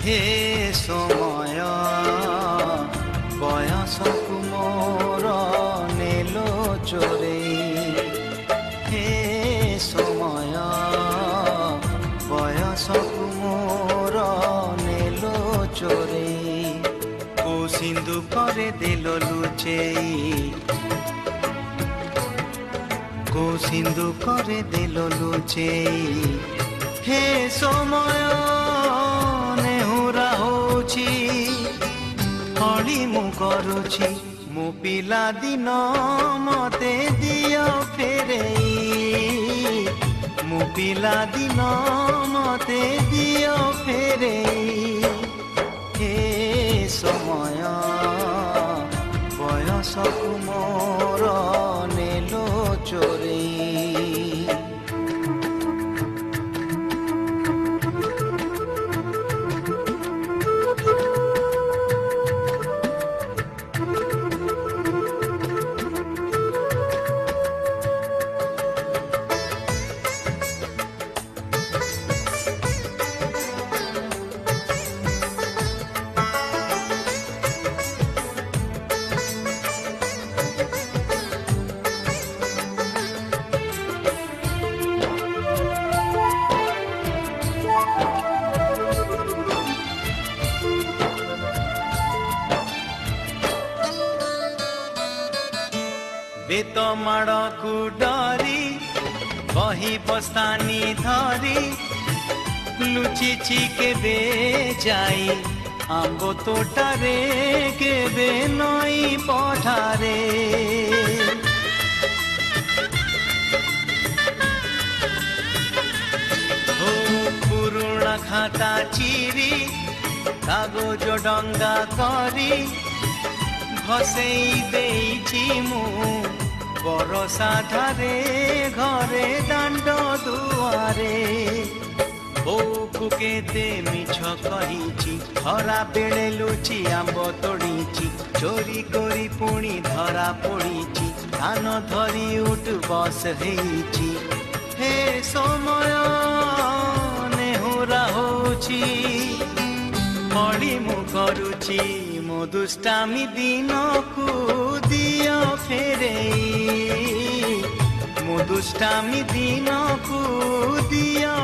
हे समय बयसकु मोर नेलो चोरे हे समय बयसकु मोर नेलो चोरे को सिंधु करे दिल लुचेई को सिंधु करे दिल लुचेई हे समय नेहुरा होची हली मु करुची मु पिला दिन मते दियो फेरेई मु पिला दिन मते दियो फेरेई हे समय बयसकु मोर नेलो चोरे बेत माड़कू डरी बही बस्तानी धरी लुचिची केबे जाई आंबो तोटारे केबे नई पठारे ओ पुरुणा खाता चिरी कागज डंगा करी भसेई देइछि मु बरसा धारे घरे दांड दुआरे बोकु केते मिछ कहिछि धरा बेले लुचि आंब तोड़िछि चोरी करी पुणी धरा पड़िछि धान धरी उठ बस हेइछि हे समय नेहुरा होछि हली मु करुछि मो दुष्टामी दिन को दियो फेरेई मो दुष्टामी दिन को दियो